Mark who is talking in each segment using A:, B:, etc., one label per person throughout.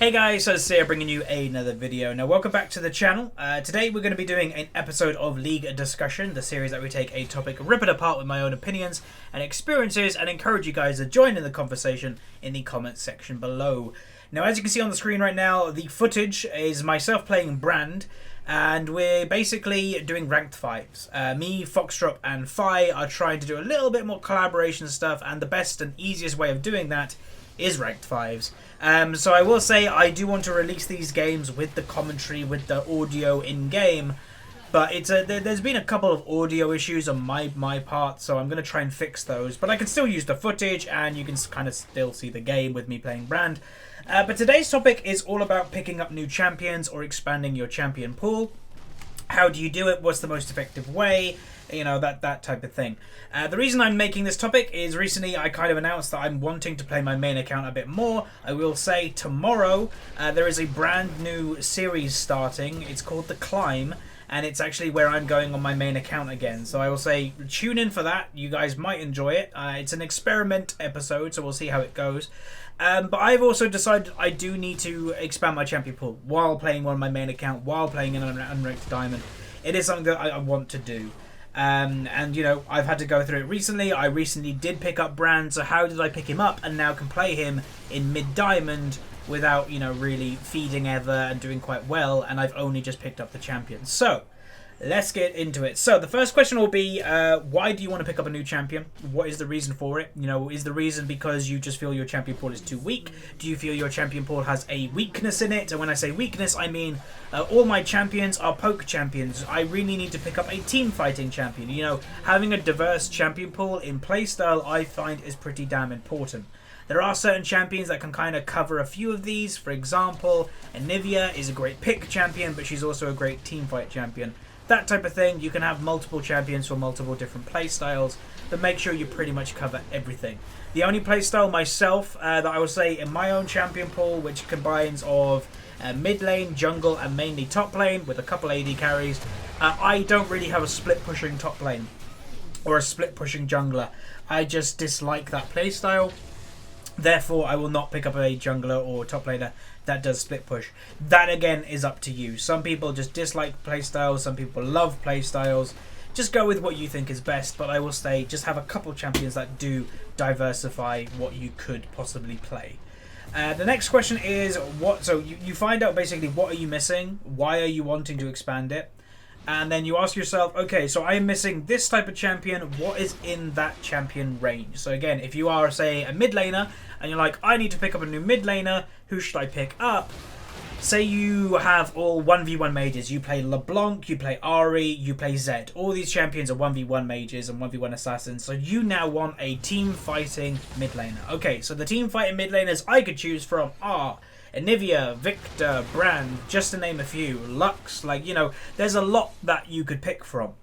A: Hey guys, so it's here bringing you another video. Now welcome back to the channel. Today we're going to be doing an episode of League Discussion, the series that we take a topic, rip it apart with my own opinions and experiences, and encourage you guys to join in the conversation in the comments section below. Now as you can see on the screen right now, the footage is myself playing Brand, and we're basically doing ranked 5s. Me, Foxtrot and Fi are trying to do a little bit more collaboration stuff, and the best and easiest way of doing that is ranked 5s. So I will say I do want to release these games with the commentary, with the audio in game, but there's been a couple of audio issues on my part, so I'm going to try and fix those. But I can still use the footage, and you can kind of still see the game with me playing Brand. But today's topic is all about picking up new champions or expanding your champion pool. How do you do it? What's the most effective way? You know, that type of thing. The reason I'm making this topic is recently I kind of announced that I'm wanting to play my main account a bit more. I will say tomorrow there is a brand new series starting. It's called The Climb, and it's actually where I'm going on my main account again. So I will say tune in for that. You guys might enjoy it. It's an experiment episode, so we'll see how it goes. But I've also decided I do need to expand my champion pool while playing on my main account, while playing in an unranked diamond. It is something that I want to do. And you know, I've had to go through it recently. I recently did pick up Brand, so how did I pick him up and now can play him in mid-diamond without, you know, really feeding ever and doing quite well, and I've only just picked up the champion. So let's get into it. So the first question will be, why do you want to pick up a new champion? What is the reason for it? You know, is the reason because you just feel your champion pool is too weak? Do you feel your champion pool has a weakness in it? And when I say weakness, I mean all my champions are poke champions. I really need to pick up a team fighting champion. You know, having a diverse champion pool in playstyle I find is pretty damn important. There are certain champions that can kind of cover a few of these. For example, Anivia is a great pick champion, but she's also a great team fight champion. That type of thing. You can have multiple champions for multiple different playstyles, but make sure you pretty much cover everything. The only playstyle myself that I will say in my own champion pool, which combines of mid lane, jungle, and mainly top lane with a couple AD carries, I don't really have a split pushing top lane or a split pushing jungler. I just dislike that playstyle. Therefore, I will not pick up a jungler or top laner that does split push. That again is up to you. Some people just dislike playstyles, some people love playstyles. Just go with what you think is best, but I will say just have a couple champions that do diversify what you could possibly play. The next question is, so you find out basically what are you missing, why are you wanting to expand it, and then you ask yourself, okay, so I am missing this type of champion, what is in that champion range? So again, if you are, say, a mid laner, and you're like, I need to pick up a new mid laner, who should I pick up? Say you have all 1v1 mages, you play LeBlanc, you play Ahri, you play Zed. All these champions are 1v1 mages and 1v1 assassins, so you now want a team fighting mid laner. Okay, so the team fighting mid laners I could choose from are Anivia, Victor, Brand, just to name a few, Lux, like, you know, there's a lot that you could pick from.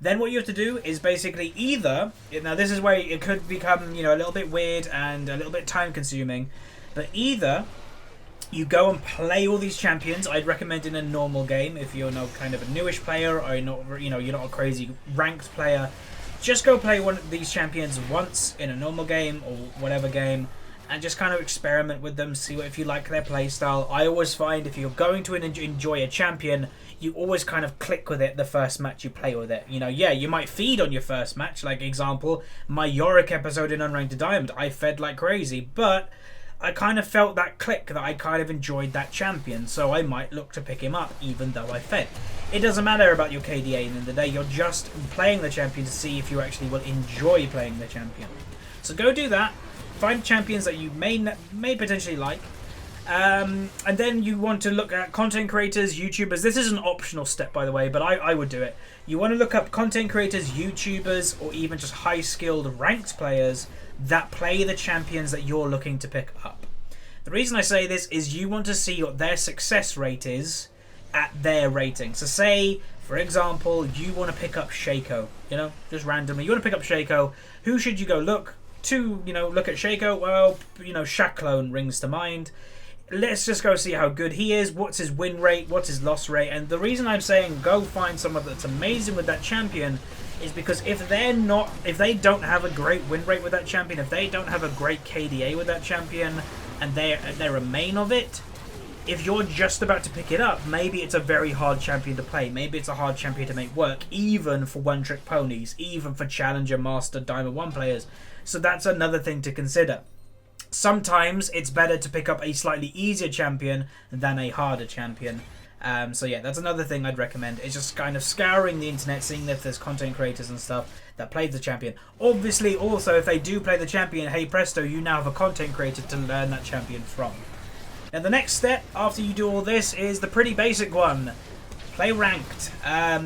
A: Then what you have to do is basically either, now this is where it could become, you know, a little bit weird and a little bit time consuming, but either you go and play all these champions. I'd recommend in a normal game if you're not kind of a newish player or you're not, you know, you're not a crazy ranked player, just go play one of these champions once in a normal game or whatever game, and just kind of experiment with them, see what if you like their playstyle. I always find if you're going to enjoy a champion, you always kind of click with it the first match you play with it. You know, yeah, you might feed on your first match. Like example, my Yorick episode in Unranked Diamond, I fed like crazy, but I kind of felt that click that I kind of enjoyed that champion, so I might look to pick him up even though I fed. It doesn't matter about your KDA at the end of the day, you're just playing the champion to see if you actually will enjoy playing the champion. So go do that. Find champions that you may potentially like, and then you want to look at content creators, YouTubers. This is an optional step, by the way, but I would do it. You want to look up content creators, YouTubers, or even just high-skilled ranked players that play the champions that you're looking to pick up. The reason I say this is you want to see what their success rate is at their rating. So say, for example, you want to pick up Shaco, you know, just randomly. You want to pick up Shaco. Who should you go look to, you know, look at Shaco? Well, you know, Shaqlone rings to mind. Let's just go see how good he is. What's his win rate? What's his loss rate? And the reason I'm saying go find someone that's amazing with that champion is because if they don't have a great win rate with that champion, if they don't have a great KDA with that champion, and they're a main of it, if you're just about to pick it up, maybe it's a very hard champion to play. Maybe it's a hard champion to make work, even for one-trick ponies, even for Challenger, Master, Diamond 1 players. So that's another thing to consider. Sometimes it's better to pick up a slightly easier champion than a harder champion. So yeah, that's another thing I'd recommend. It's just kind of scouring the internet, seeing if there's content creators and stuff that play the champion. Obviously, also, if they do play the champion, hey presto, you now have a content creator to learn that champion from. Now the next step after you do all this is the pretty basic one. Play ranked.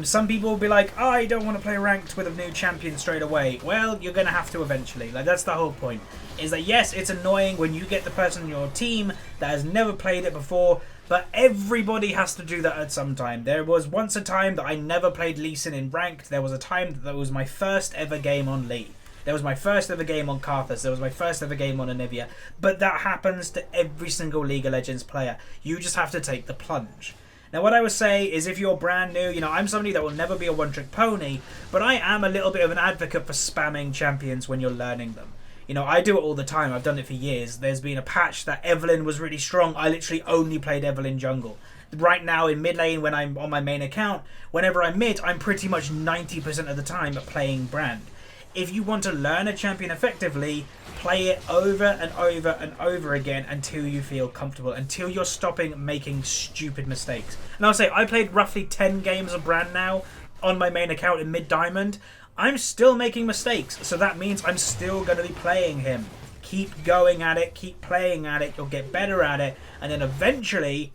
A: Some people will be like, oh, I don't want to play ranked with a new champion straight away. Well, you're going to have to eventually. Like, that's the whole point. Is that, yes, it's annoying when you get the person on your team that has never played it before, but everybody has to do that at some time. There was once a time that I never played Lee Sin in ranked. There was a time that was my first ever game on Lee. There was my first ever game on Karthus. There was my first ever game on Anivia. But that happens to every single League of Legends player. You just have to take the plunge. Now, what I would say is if you're brand new, you know, I'm somebody that will never be a one-trick pony, but I am a little bit of an advocate for spamming champions when you're learning them. You know, I do it all the time. I've done it for years. There's been a patch that Evelynn was really strong. I literally only played Evelynn jungle. Right now in mid lane, when I'm on my main account, whenever I'm mid, I'm pretty much 90% of the time playing Brand. If you want to learn a champion effectively, play it over and over and over again until you feel comfortable, until you're stopping making stupid mistakes. And I'll say, I played roughly 10 games of Brand now on my main account in mid-diamond. I'm still making mistakes, so that means I'm still going to be playing him. Keep going at it, keep playing at it, you'll get better at it, and then eventually,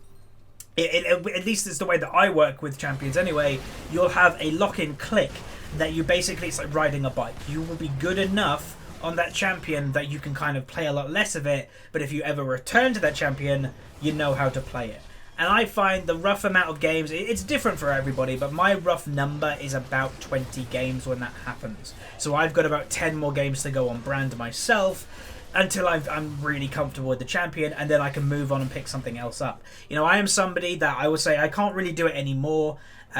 A: at least it's the way that I work with champions anyway, you'll have a lock-in click that you basically, it's like riding a bike. You will be good enough on that champion that you can kind of play a lot less of it, but if you ever return to that champion, you know how to play it. And I find the rough amount of games, it's different for everybody, but my rough number is about 20 games when that happens. So I've got about 10 more games to go on Brand myself until I'm really comfortable with the champion, and then I can move on and pick something else up. You know, I am somebody that I would say I can't really do it anymore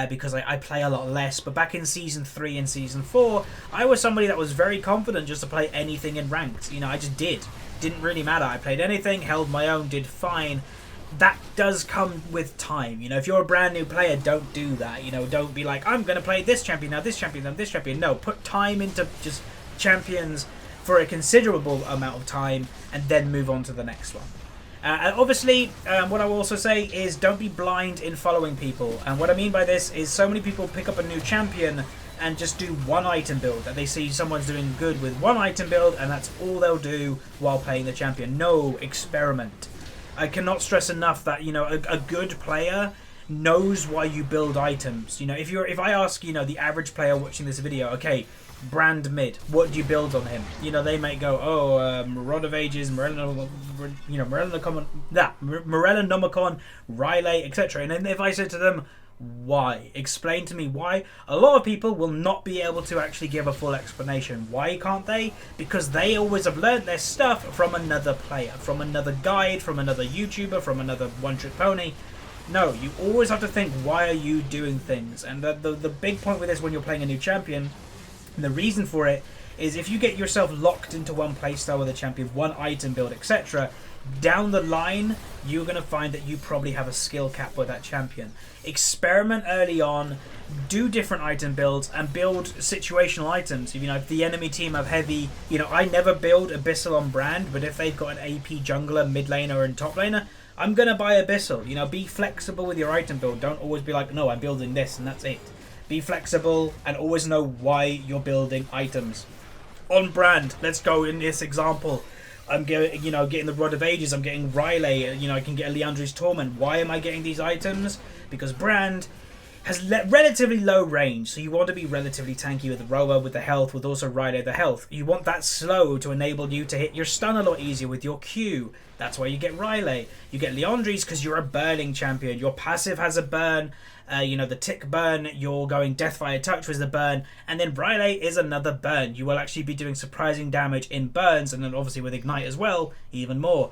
A: because I play a lot less, but back in Season 3 and Season 4, I was somebody that was very confident just to play anything in ranked. You know, I just didn't really matter. I played anything, held my own, did fine. That does come with time. You know, if you're a brand new player, don't do that. You know, don't be like, I'm going to play this champion, now this champion, now this champion. No, put time into just champions for a considerable amount of time and then move on to the next one. And obviously, what I will also say is don't be blind in following people. And what I mean by this is so many people pick up a new champion and just do one item build. That they see someone's doing good with one item build and that's all they'll do while playing the champion. No, experiment. I cannot stress enough that, you know, a good player knows why you build items. You know, if I ask, you know, the average player watching this video, okay, Brand mid, what do you build on him? You know, they might go, oh, Rod of Ages, Morellonomicon, Riley, etc. And then if I said to them, why? Explain to me why. A lot of people will not be able to actually give a full explanation. Why can't they? Because they always have learned their stuff from another player, from another guide, from another YouTuber, from another one-trick pony. No, you always have to think, why are you doing things? And the big point with this when you're playing a new champion, and the reason for it is if you get yourself locked into one playstyle with a champion, one item build, etc., down the line, you're going to find that you probably have a skill cap with that champion. Experiment early on, do different item builds, and build situational items. You know, if the enemy team have heavy, you know, I never build Abyssal on Brand, but if they've got an AP jungler, mid laner, and top laner, I'm going to buy Abyssal. You know, be flexible with your item build. Don't always be like, no, I'm building this, and that's it. Be flexible and always know why you're building items. On Brand, let's go in this example. I'm getting, you know, getting the Rod of Ages, I'm getting Riley, you know, I can get a Liandry's Torment. Why am I getting these items? Because Brand has relatively low range, so you want to be relatively tanky with the Roa, with the health, with also Riley the health. You want that slow to enable you to hit your stun a lot easier with your Q. That's why you get Riley. You get Liandry's because you're a burning champion. Your passive has a burn. You know, the tick burn, you're going Deathfire Touch with the burn, and then Riley is another burn. You will actually be doing surprising damage in burns, and then obviously with Ignite as well, even more.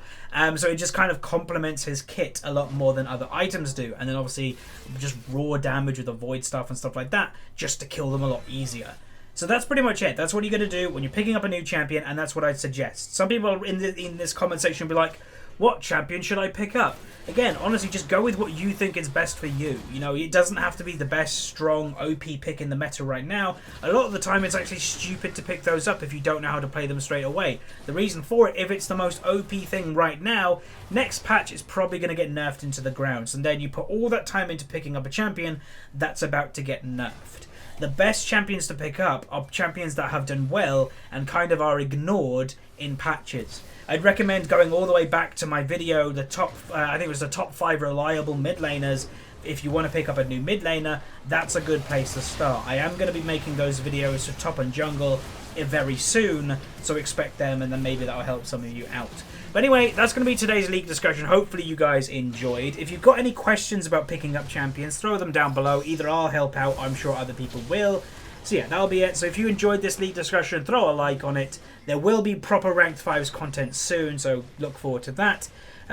A: So it just kind of complements his kit a lot more than other items do, and then obviously just raw damage with the Void stuff and stuff like that, just to kill them a lot easier. So that's pretty much it. That's what you're going to do when you're picking up a new champion, and that's what I'd suggest. Some people in this comment section will be like, what champion should I pick up? Again, honestly, just go with what you think is best for you. You know, it doesn't have to be the best, strong, OP pick in the meta right now. A lot of the time, it's actually stupid to pick those up if you don't know how to play them straight away. The reason for it, if it's the most OP thing right now, next patch is probably going to get nerfed into the grounds. And then you put all that time into picking up a champion that's about to get nerfed. The best champions to pick up are champions that have done well and kind of are ignored in patches. I'd recommend going all the way back to my video, the top, I think it was the top 5 reliable mid laners. If you want to pick up a new mid laner, that's a good place to start. I am going to be making those videos for top and jungle very soon, so expect them, and then maybe that'll help some of you out. But anyway, that's going to be today's league discussion. Hopefully you guys enjoyed. If you've got any questions about picking up champions, throw them down below. Either I'll help out, or I'm sure other people will. So yeah, that'll be it. So if you enjoyed this league discussion, throw a like on it. There will be proper Ranked 5s content soon, so look forward to that.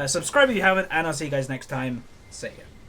A: Subscribe if you haven't, and I'll see you guys next time. See ya.